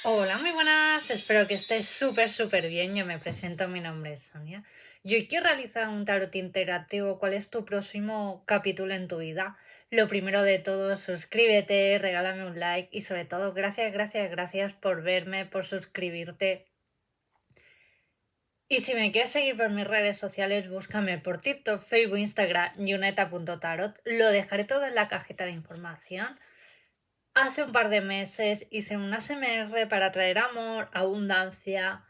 Hola, muy buenas. Espero que estés súper bien. Yo me presento, mi nombre es Sonia. Y hoy quiero realizar un tarot interactivo. ¿Cuál es tu próximo capítulo en tu vida? Lo primero de todo, suscríbete, regálame un like y sobre todo, gracias por verme, por suscribirte. Y si me quieres seguir por mis redes sociales, búscame por TikTok, Facebook, Instagram, yuneta.tarot. Lo dejaré todo en la cajita de información. Hace un par de meses hice un ASMR para traer amor, abundancia,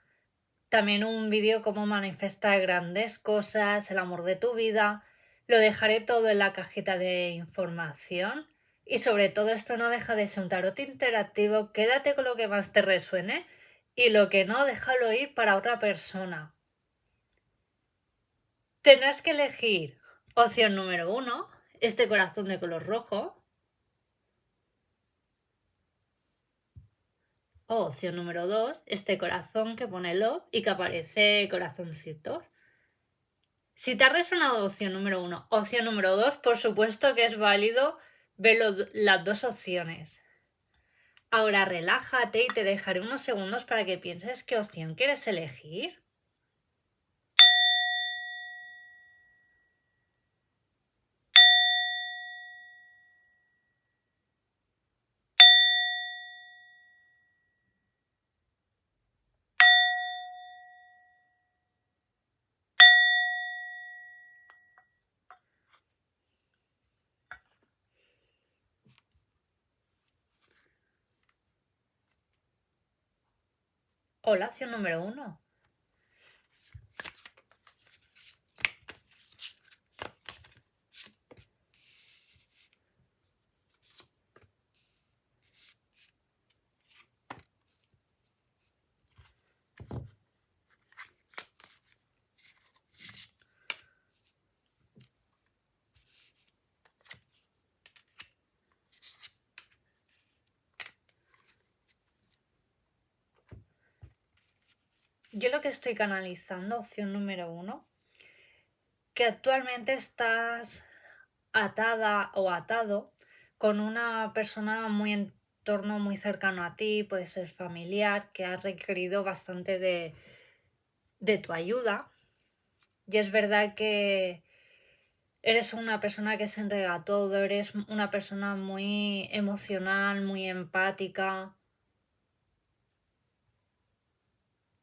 también un vídeo cómo manifestar grandes cosas, el amor de tu vida. Lo dejaré todo en la cajita de información. Y sobre todo esto no deja de ser un tarot interactivo. Quédate con lo que más te resuene y lo que no, déjalo ir para otra persona. Tendrás que elegir opción número 1, este corazón de color rojo. O opción número 2, este corazón que pone love y que aparece corazoncitos. Si te ha resonado opción número 1, opción número 2, por supuesto que es válido ver las dos opciones. Ahora relájate y te dejaré unos segundos para que pienses qué opción quieres elegir. Hola, opción número 1. Yo lo que estoy canalizando, opción número 1, que actualmente estás atada o atado con una persona muy en torno muy cercano a ti, puede ser familiar, que ha requerido bastante de tu ayuda. Y es verdad que eres una persona que se entrega a todo, eres una persona muy emocional, muy empática.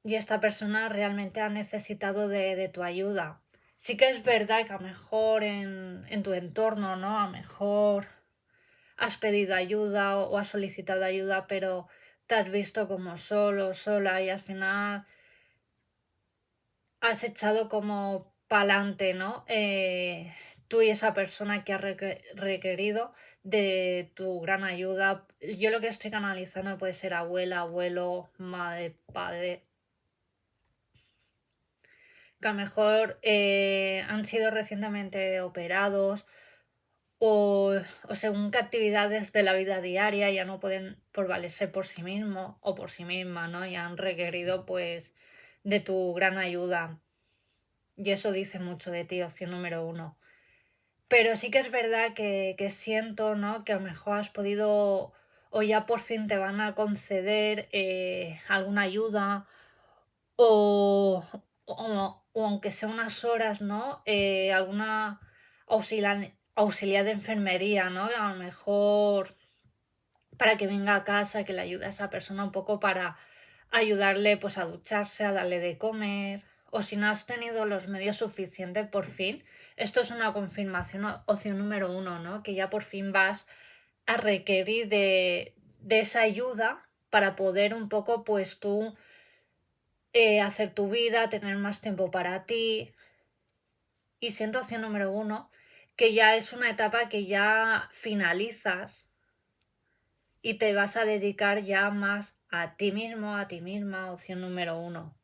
Y esta persona realmente ha necesitado de tu ayuda. Sí que es verdad que a lo mejor en tu entorno, ¿no? A lo mejor has pedido ayuda o has solicitado ayuda, pero te has visto como solo, sola y al final has echado como pa'lante, ¿no? Tú y esa persona que ha requerido de tu gran ayuda. Yo lo que estoy canalizando puede ser abuela, abuelo, madre, padre, que a lo mejor han sido recientemente operados o, o según qué actividades de la vida diaria ya no pueden por valerse por sí mismos o por sí mismas, ¿no? Y han requerido pues de tu gran ayuda. Y eso dice mucho de ti, opción número 1. Pero sí que es verdad que siento, ¿no? Que a lo mejor has podido o ya por fin te van a conceder alguna ayuda o, o aunque sea unas horas, ¿no? Alguna auxiliar de enfermería, ¿no? A lo mejor para que venga a casa, que le ayude a esa persona un poco para ayudarle pues a ducharse, a darle de comer, o si no has tenido los medios suficientes por fin, esto es una confirmación, opción número 1, ¿no? Que ya por fin vas a requerir de esa ayuda para poder un poco pues tú hacer tu vida, tener más tiempo para ti. Y siento opción número 1, que ya es una etapa que ya finalizas y te vas a dedicar ya más a ti mismo, a ti misma, opción número 1.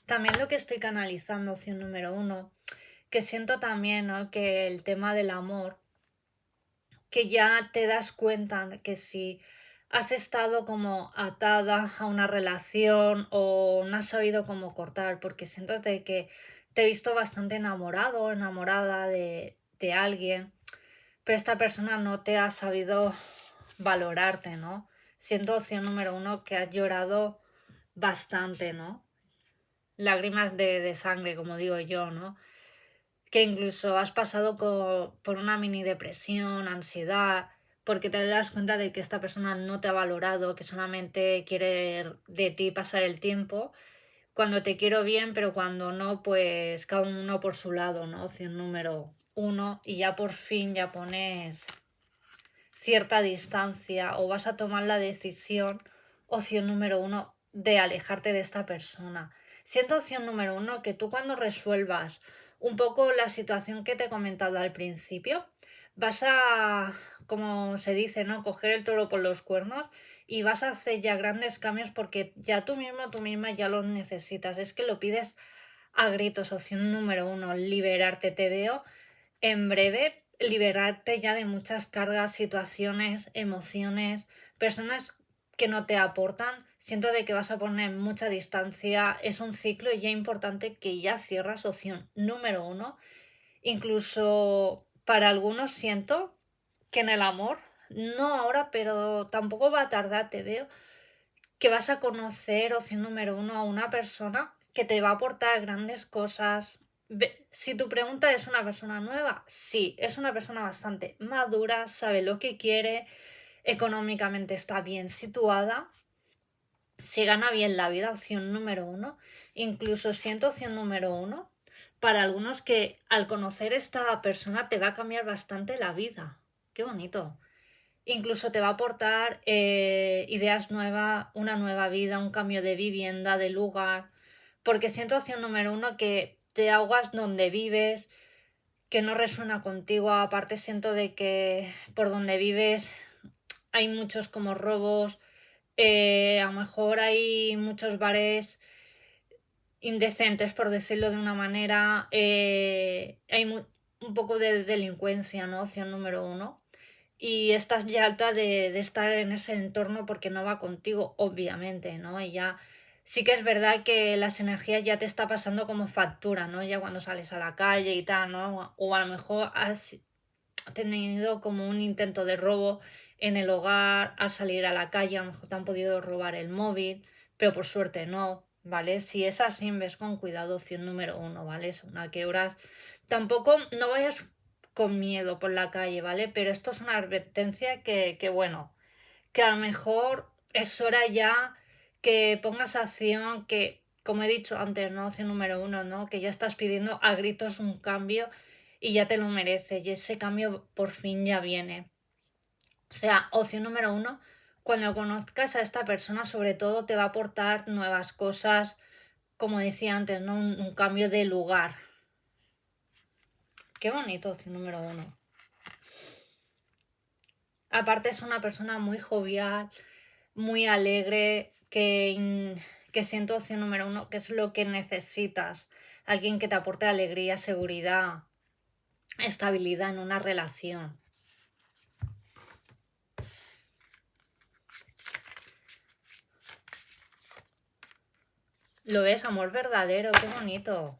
También lo que estoy canalizando, opción número 1, que siento también, ¿no? Que el tema del amor, que ya te das cuenta que si has estado como atada a una relación o no has sabido cómo cortar, porque siento de que te he visto bastante enamorado o enamorada de alguien, pero esta persona no te ha sabido valorarte, ¿no? Siendo opción número uno que has llorado bastante, ¿no? Lágrimas de sangre, como digo yo, ¿no? Que incluso has pasado por una mini depresión, ansiedad, porque te das cuenta de que esta persona no te ha valorado, que solamente quiere de ti pasar el tiempo, cuando te quiero bien, pero cuando no, pues cada uno por su lado, ¿no? Opción número uno, y ya por fin ya pones cierta distancia o vas a tomar la decisión, opción número uno, de alejarte de esta persona. Siendo opción número uno que tú cuando resuelvas un poco la situación que te he comentado al principio, vas a, como se dice, ¿no? Coger el toro por los cuernos y vas a hacer ya grandes cambios porque ya tú mismo, tú misma ya los necesitas. Es que lo pides a gritos, opción número uno, liberarte. Te veo en breve liberarte ya de muchas cargas, situaciones, emociones, personas que no te aportan. Siento de que vas a poner mucha distancia, es un ciclo y ya importante que ya cierras opción número uno. Incluso para algunos siento que en el amor, no ahora, pero tampoco va a tardar, te veo, que vas a conocer, opción número uno, a una persona que te va a aportar grandes cosas. Si tu pregunta es una persona nueva, sí, es una persona bastante madura, sabe lo que quiere, económicamente está bien situada, se gana bien la vida, opción número uno. Incluso siento opción número uno para algunos que al conocer esta persona te va a cambiar bastante la vida. Qué bonito. Incluso te va a aportar ideas nuevas, una nueva vida, un cambio de vivienda, de lugar. Porque siento opción número uno que te ahogas donde vives, que no resuena contigo. Aparte siento de que por donde vives hay muchos como robos. A lo mejor hay muchos bares indecentes, por decirlo de una manera. Hay un poco de delincuencia, ¿no? Opción número uno y estás ya alta de estar en ese entorno porque no va contigo, obviamente, ¿no? Y ya sí que es verdad que las energías ya te está pasando como factura, ¿no? Ya cuando sales a la calle y tal, ¿no? O a lo mejor has tenido como un intento de robo en el hogar, al salir a la calle, a lo mejor te han podido robar el móvil, pero por suerte no, ¿vale? Si es así, ves con cuidado, opción número uno, ¿vale? Según a qué horas. Tampoco no vayas con miedo por la calle, ¿vale? Pero esto es una advertencia que bueno, que a lo mejor es hora ya que pongas acción, que como he dicho antes, ¿no? Opción número uno, ¿no? Que ya estás pidiendo a gritos un cambio y ya te lo mereces y ese cambio por fin ya viene. O sea, opción número uno, cuando conozcas a esta persona sobre todo te va a aportar nuevas cosas, como decía antes, ¿no? Un cambio de lugar. Qué bonito, opción número uno. Aparte es una persona muy jovial, muy alegre, que siento opción número uno, que es lo que necesitas. Alguien que te aporte alegría, seguridad, estabilidad en una relación. ¿Lo ves? Amor verdadero, qué bonito.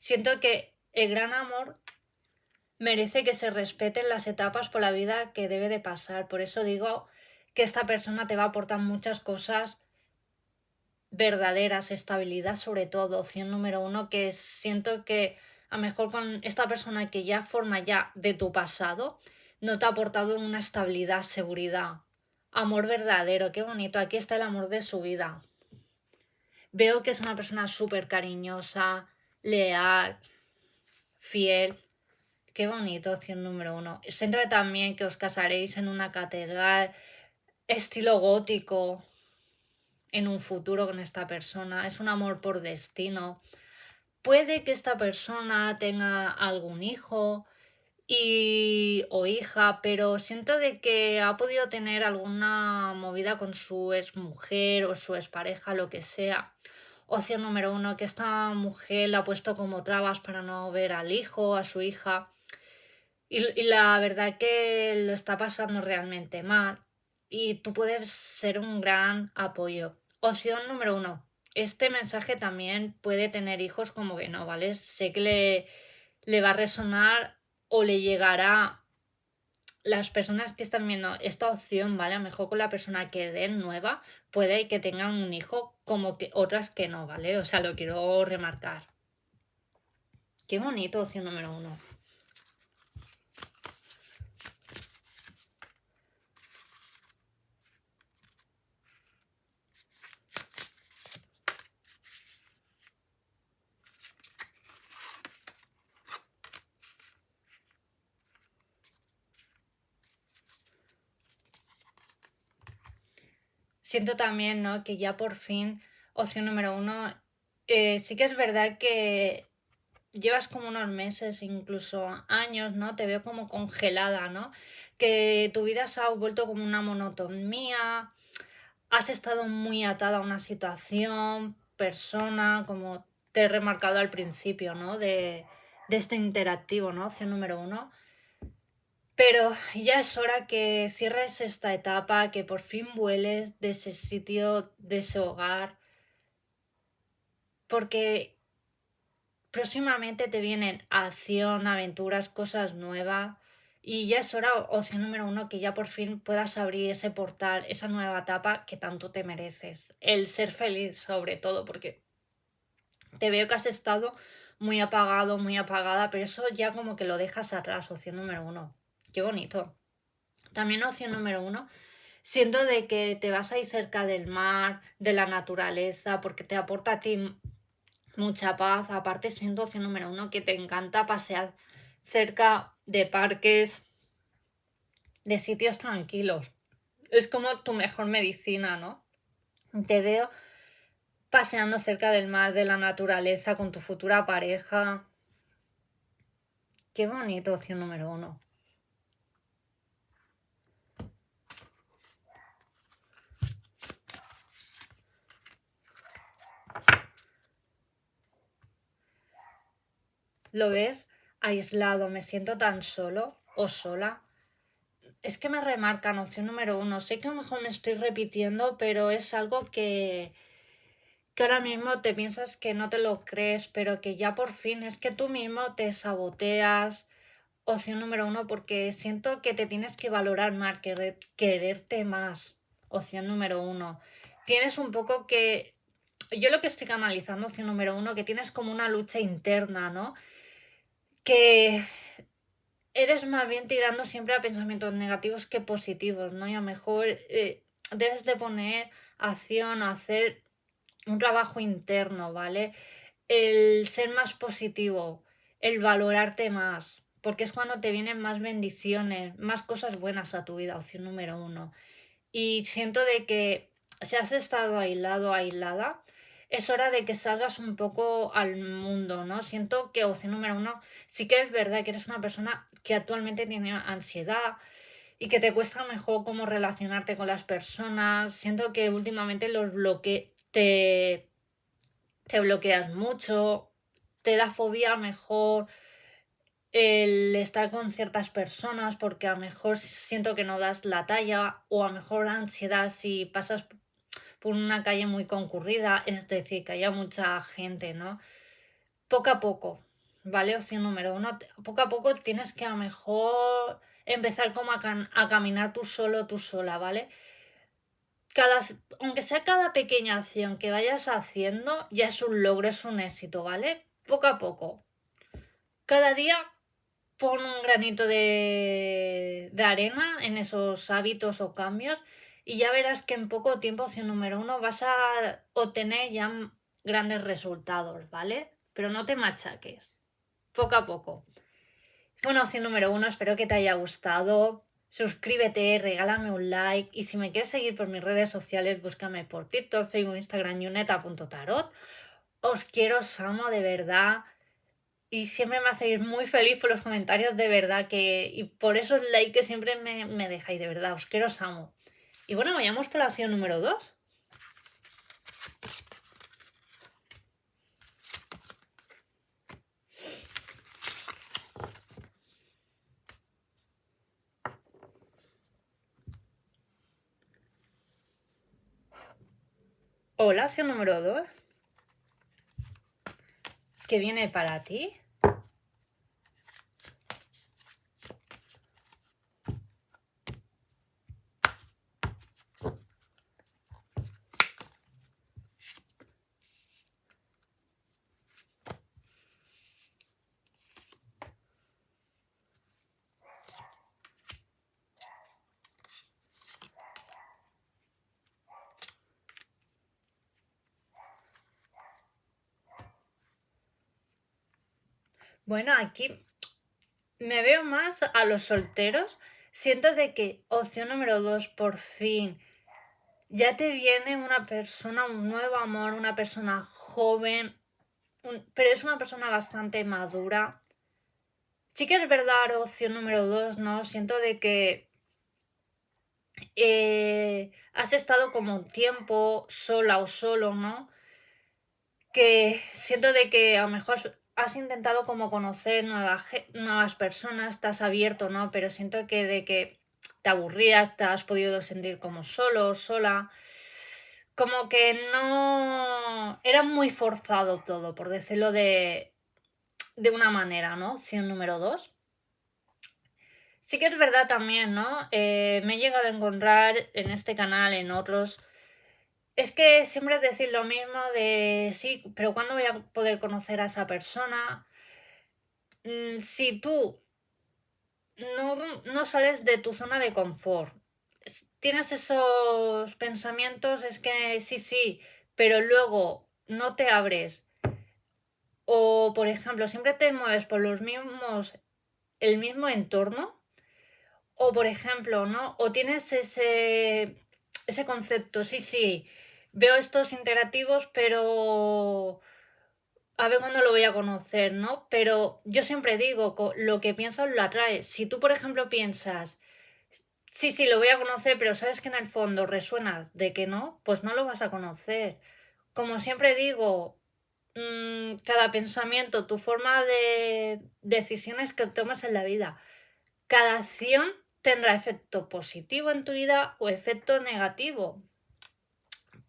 Siento que el gran amor merece que se respeten las etapas por la vida que debe de pasar. Por eso digo que esta persona te va a aportar muchas cosas verdaderas, estabilidad sobre todo, opción número uno, que siento que a lo mejor con esta persona que ya forma ya de tu pasado, no te ha aportado una estabilidad, seguridad, amor verdadero, qué bonito, aquí está el amor de su vida. Veo que es una persona súper cariñosa, leal, fiel. Qué bonito, opción número uno. Siento que también que os casaréis en una catedral, estilo gótico, en un futuro con esta persona. Es un amor por destino. Puede que esta persona tenga algún hijo o hija, pero siento de que ha podido tener alguna movida con su exmujer o su expareja, lo que sea. Opción número uno, que esta mujer le ha puesto como trabas para no ver al hijo, a su hija. Y la verdad que lo está pasando realmente mal y tú puedes ser un gran apoyo. Opción número uno. Este mensaje también puede tener hijos como que no, ¿vale? Sé que le va a resonar o le llegará las personas que están viendo esta opción, ¿vale? A lo mejor con la persona que den nueva, puede que tengan un hijo como que otras que no, ¿vale? O sea, lo quiero remarcar. Qué bonito, opción número uno. Siento también, ¿no? Que ya por fin, opción número uno, sí que es verdad que llevas como unos meses, incluso años, ¿no? Te veo como congelada, ¿no? Que tu vida se ha vuelto como una monotonía, has estado muy atada a una situación, persona, como te he remarcado al principio, ¿no? De este interactivo, ¿no? Opción número uno. Pero ya es hora que cierres esta etapa, que por fin vueles de ese sitio, de ese hogar, porque próximamente te vienen acción, aventuras, cosas nuevas. Y ya es hora, opción número uno, que ya por fin puedas abrir ese portal, esa nueva etapa que tanto te mereces. El ser feliz sobre todo, porque te veo que has estado muy apagado, muy apagada, pero eso ya como que lo dejas atrás, opción número uno. Qué bonito. También opción número uno, siento de que te vas a ir cerca del mar, de la naturaleza, porque te aporta a ti mucha paz. Aparte, siendo opción número uno, que te encanta pasear cerca de parques, de sitios tranquilos. Es como tu mejor medicina, ¿no? Te veo paseando cerca del mar, de la naturaleza, con tu futura pareja. Qué bonito, opción número uno. ¿Lo ves? Aislado, me siento tan solo o sola. Es que me remarcan opción número uno. Sé que a lo mejor me estoy repitiendo, pero es algo que ahora mismo te piensas que no te lo crees, pero que ya por fin es que tú mismo te saboteas. Opción número uno, porque siento que te tienes que valorar más, quererte más. Opción número uno. Tienes un poco que... Yo lo que estoy canalizando, opción número uno, que tienes como una lucha interna, ¿no? Que eres más bien tirando siempre a pensamientos negativos que positivos, ¿no? Y a lo mejor debes de poner acción, hacer un trabajo interno, ¿vale? El ser más positivo, el valorarte más, porque es cuando te vienen más bendiciones, más cosas buenas a tu vida, opción número uno. Y siento de que si has estado aislado, aislada, es hora de que salgas un poco al mundo, ¿no? Siento que opción número uno, sí que es verdad que eres una persona que actualmente tiene ansiedad y que te cuesta mejor cómo relacionarte con las personas. Siento que últimamente te bloqueas mucho, te da fobia mejor el estar con ciertas personas porque a lo mejor siento que no das la talla o a lo mejor ansiedad si pasas por una calle muy concurrida, es decir, que haya mucha gente, ¿no? Poco a poco, ¿vale? Opción número uno, poco a poco tienes que a lo mejor empezar como a caminar tú solo, tú sola, ¿vale? Cada, aunque sea cada pequeña acción que vayas haciendo, ya es un logro, es un éxito, ¿vale? Poco a poco. Cada día pon un granito de arena en esos hábitos o cambios y ya verás que en poco tiempo, opción número uno, vas a obtener ya grandes resultados, ¿vale? Pero no te machaques, poco a poco. Bueno, opción número uno, espero que te haya gustado. Suscríbete, regálame un like y si me quieres seguir por mis redes sociales, búscame por TikTok, Facebook, Instagram, yuneta.tarot. Os quiero, os amo de verdad y siempre me hacéis muy feliz por los comentarios de verdad y por esos likes que siempre me dejáis, de verdad, os quiero, os amo. Y bueno, vayamos por la opción número 2. Hola, opción número 2. ¿Qué viene para ti? Bueno, aquí me veo más a los solteros. Siento de que opción número 2, por fin, ya te viene una persona, un nuevo amor, una persona joven, pero es una persona bastante madura. Sí que es verdad, opción número 2, ¿no? Siento de que has estado como un tiempo sola o solo, ¿no? Que siento de que a lo mejor has intentado como conocer nuevas personas, estás abierto, ¿no? Pero siento que de que te aburrías, te has podido sentir como solo, sola. Como que no... Era muy forzado todo, por decirlo de una manera, ¿no? Opción número 2. Sí que es verdad también, ¿no? Me he llegado a encontrar en este canal, en otros. Es que siempre es decir lo mismo de sí, pero ¿cuándo voy a poder conocer a esa persona? Si tú no sales de tu zona de confort, tienes esos pensamientos, es que sí, sí, pero luego no te abres. O, por ejemplo, siempre te mueves por el mismo entorno. O, por ejemplo, ¿no? O tienes ese concepto, sí, sí, veo estos interactivos, pero a ver cuándo lo voy a conocer, ¿no? Pero yo siempre digo, lo que piensas lo atraes. Si tú, por ejemplo, piensas, sí, sí, lo voy a conocer, pero sabes que en el fondo resuenas de que no, pues no lo vas a conocer. Como siempre digo, cada pensamiento, tu forma de decisiones que tomas en la vida, cada acción tendrá efecto positivo en tu vida o efecto negativo.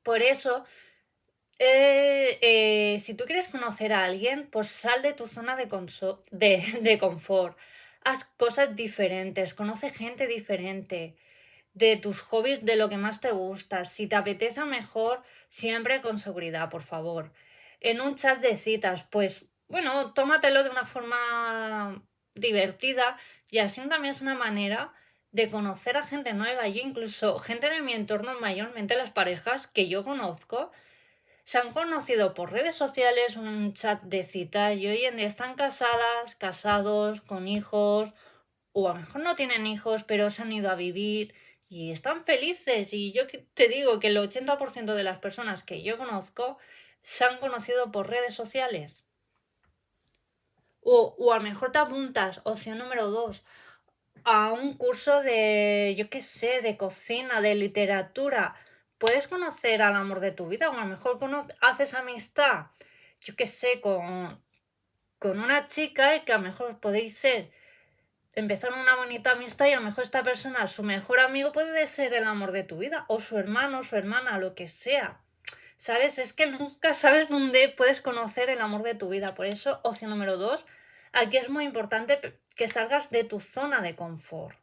Por eso, si tú quieres conocer a alguien, pues sal de tu zona de confort. Haz cosas diferentes, conoce gente diferente, de tus hobbies, de lo que más te gusta. Si te apetece mejor, siempre con seguridad, por favor. En un chat de citas, pues bueno, tómatelo de una forma divertida y así también es una manera de conocer a gente nueva. Yo incluso gente de mi entorno, mayormente las parejas que yo conozco, se han conocido por redes sociales, un chat de cita y hoy en día están casadas, casados, con hijos, o a lo mejor no tienen hijos, pero se han ido a vivir y están felices. Y yo te digo que el 80% de las personas que yo conozco se han conocido por redes sociales. O a lo mejor te apuntas, opción número 2, a un curso de, yo qué sé, de cocina, de literatura. Puedes conocer al amor de tu vida o a lo mejor haces amistad, yo qué sé, con una chica y que a lo mejor podéis empezar una bonita amistad y a lo mejor esta persona, su mejor amigo puede ser el amor de tu vida o su hermano, su hermana, lo que sea. ¿Sabes? Es que nunca sabes dónde puedes conocer el amor de tu vida. Por eso, opción número 2, aquí es muy importante que salgas de tu zona de confort.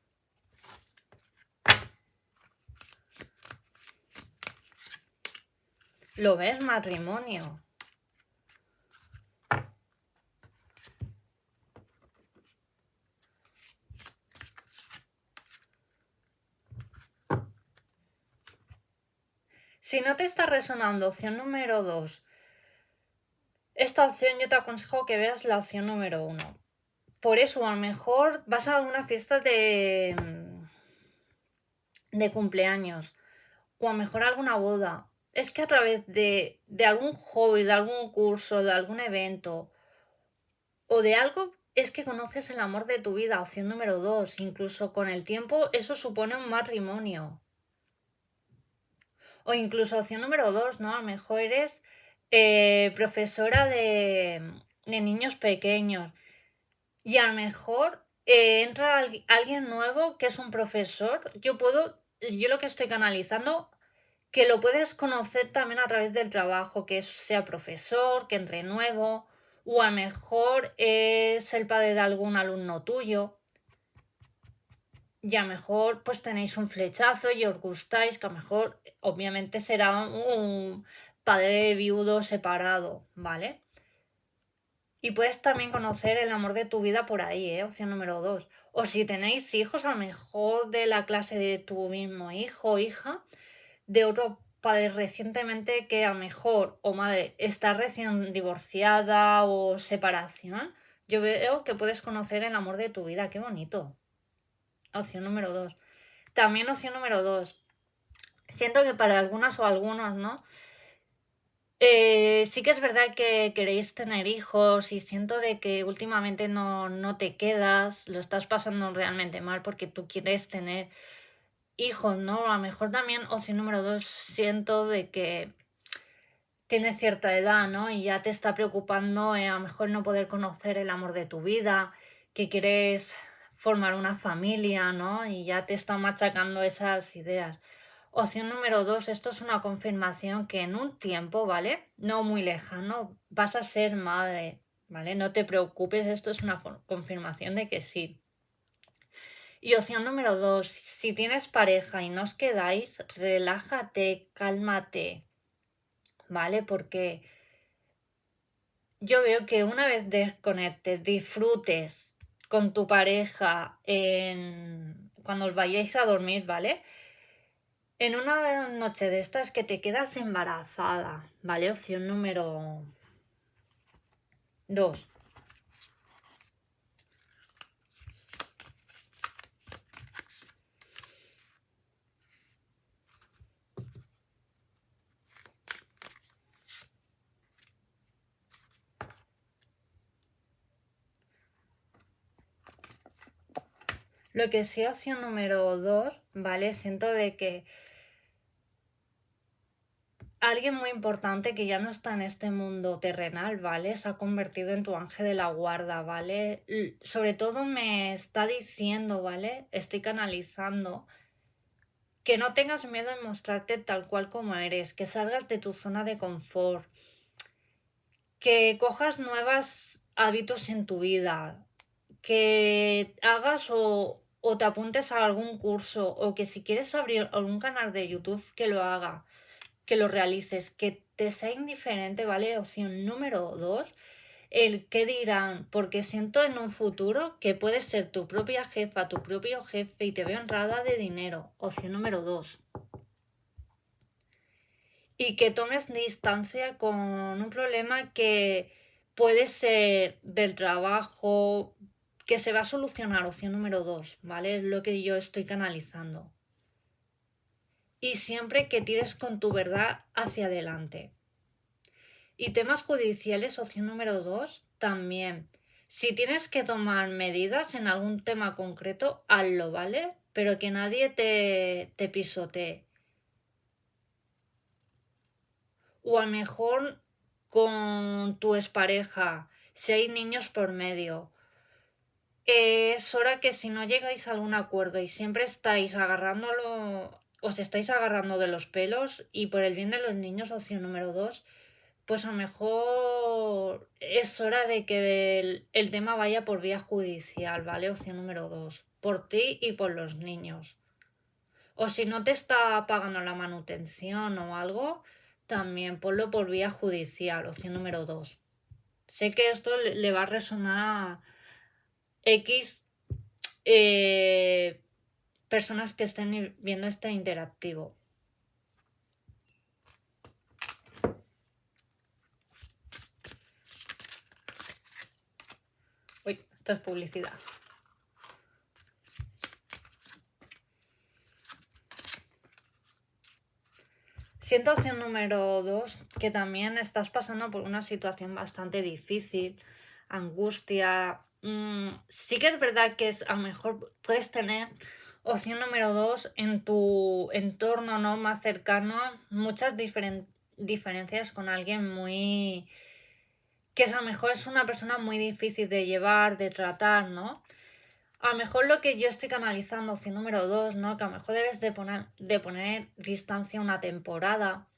¿Lo ves, matrimonio? Si no te está resonando opción número 2, esta opción yo te aconsejo que veas la opción número 1. Por eso, a lo mejor vas a alguna fiesta de cumpleaños o a lo mejor alguna boda. Es que a través de algún hobby, de algún curso, de algún evento o de algo es que conoces el amor de tu vida, opción número 2. Incluso con el tiempo eso supone un matrimonio. O incluso opción número 2, ¿no? A lo mejor eres profesora de niños pequeños y a lo mejor entra alguien nuevo que es un profesor. Yo lo que estoy canalizando que lo puedes conocer también a través del trabajo, que sea profesor, que entre nuevo, o a lo mejor es el padre de algún alumno tuyo, y a lo mejor pues tenéis un flechazo y os gustáis, que a lo mejor obviamente será un padre viudo separado, ¿vale? Y puedes también conocer el amor de tu vida por ahí, opción número 2. O si tenéis hijos, a lo mejor de la clase de tu mismo hijo o hija, de otro padre recientemente que a lo mejor o madre está recién divorciada o separación. Yo veo que puedes conocer el amor de tu vida, qué bonito. Opción número 2. También opción número 2. Siento que para algunas o algunos, ¿no? Sí que es verdad que queréis tener hijos y siento de que últimamente no te quedas, lo estás pasando realmente mal porque tú quieres tener hijos, ¿no? A lo mejor también opción número 2, siento de que tienes cierta edad, ¿no? Y ya te está preocupando a lo mejor no poder conocer el amor de tu vida, que quieres formar una familia, ¿no? Y ya te están machacando esas ideas. Opción número 2, esto es una confirmación que en un tiempo, ¿vale? No muy lejano, vas a ser madre, ¿vale? No te preocupes, esto es una confirmación de que sí. Y opción número 2, si tienes pareja y no os quedáis, relájate, cálmate, ¿vale? Porque yo veo que una vez desconectes, disfrutes con tu pareja cuando os vayáis a dormir, ¿vale? En una noche de estas que te quedas embarazada, ¿vale? Opción número 2. Lo que sí, opción número 2, ¿vale? Siento de que alguien muy importante que ya no está en este mundo terrenal, ¿vale? Se ha convertido en tu ángel de la guarda, ¿vale? Sobre todo me está diciendo, ¿vale? Estoy canalizando que no tengas miedo en mostrarte tal cual como eres, que salgas de tu zona de confort, que cojas nuevos hábitos en tu vida, que hagas o te apuntes a algún curso o que si quieres abrir algún canal de YouTube que lo haga, que lo realices, que te sea indiferente, ¿vale? Opción número 2, el qué dirán, porque siento en un futuro que puedes ser tu propia jefa, tu propio jefe y te veo honrada de dinero. Opción número 2. Y que tomes distancia con un problema que puede ser del trabajo, que se va a solucionar, opción número 2, ¿vale? Es lo que yo estoy canalizando. Y siempre que tires con tu verdad hacia adelante. Y temas judiciales, opción número 2, también. Si tienes que tomar medidas en algún tema concreto, hazlo, ¿vale? Pero que nadie te pisotee. O a lo mejor con tu expareja, si hay niños por medio. Es hora que si no llegáis a algún acuerdo y siempre estáis agarrándolo, os estáis agarrando de los pelos y por el bien de los niños, opción número 2, pues a lo mejor es hora de que el tema vaya por vía judicial, ¿vale? Opción número 2, por ti y por los niños. O si no te está pagando la manutención o algo, también ponlo por vía judicial, opción número 2. Sé que esto le va a resonar a X personas que estén viendo este interactivo. Uy, esto es publicidad. Siento opción número 2 que también estás pasando por una situación bastante difícil, angustia. Sí que es verdad que a lo mejor puedes tener opción número 2 en tu entorno, ¿no? Más cercano, muchas diferencias con alguien muy que a lo mejor es una persona muy difícil de llevar, de tratar, ¿no? A lo mejor lo que yo estoy canalizando, opción número 2, ¿no? Que a lo mejor debes de poner distancia una temporada.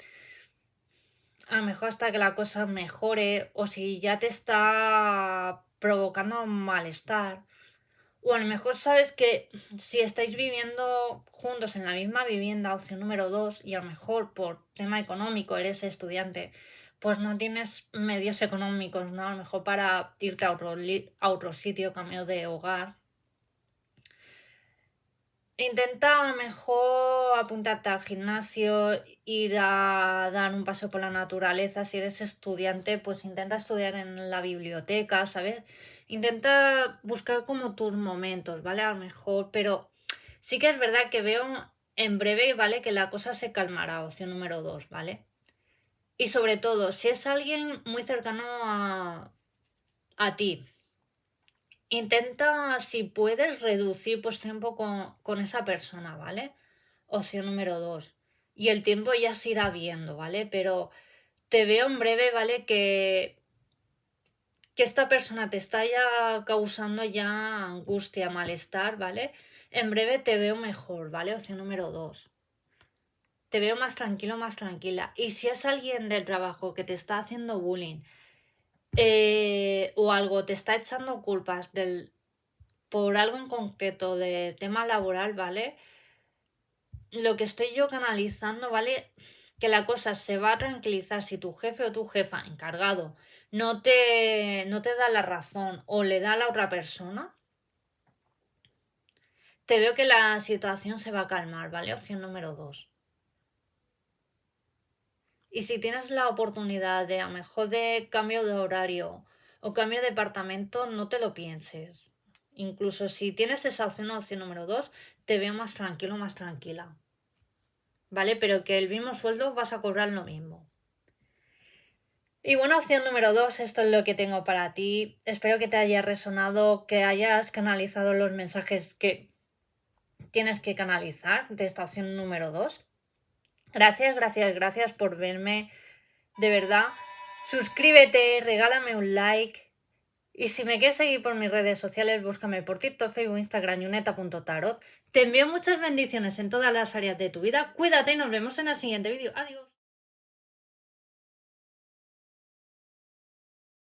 A lo mejor hasta que la cosa mejore. O si ya te está provocando malestar. O a lo mejor sabes que si estáis viviendo juntos en la misma vivienda, opción número 2, y a lo mejor por tema económico eres estudiante, pues no tienes medios económicos, ¿no? A lo mejor para irte a otro sitio, cambio de hogar. Intenta a lo mejor apuntarte al gimnasio, ir a dar un paseo por la naturaleza. Si eres estudiante, pues intenta estudiar en la biblioteca, ¿sabes? Intenta buscar como tus momentos, ¿vale? A lo mejor, pero sí que es verdad que veo en breve, ¿vale? Que la cosa se calmará, opción número 2, ¿vale? Y sobre todo, si es alguien muy cercano a ti, intenta, si puedes, reducir pues tiempo con esa persona, ¿vale? Opción número 2. Y el tiempo ya se irá viendo, ¿vale? Pero te veo en breve, ¿vale? Que esta persona te está ya causando ya angustia, malestar, ¿vale? En breve te veo mejor, ¿vale? Opción número 2. Te veo más tranquilo, más tranquila. Y si es alguien del trabajo que te está haciendo bullying o algo, te está echando culpas por algo en concreto de tema laboral, ¿vale? Lo que estoy yo canalizando, ¿vale? Que la cosa se va a tranquilizar si tu jefe o tu jefa encargado no te da la razón o le da a la otra persona. Te veo que la situación se va a calmar, ¿vale? Opción número 2. Y si tienes la oportunidad de a lo mejor de cambio de horario o cambio de departamento, no te lo pienses. Incluso si tienes esa opción número 2, te veo más tranquilo, más tranquila. ¿Vale? Pero que el mismo sueldo vas a cobrar lo mismo. Y bueno, opción número 2, esto es lo que tengo para ti. Espero que te haya resonado, que hayas canalizado los mensajes que tienes que canalizar de esta opción número 2. Gracias, gracias, gracias por verme. De verdad. Suscríbete, regálame un like. Y si me quieres seguir por mis redes sociales, búscame por TikTok, Facebook, Instagram, yuneta.tarot. Te envío muchas bendiciones en todas las áreas de tu vida. Cuídate y nos vemos en el siguiente vídeo. Adiós.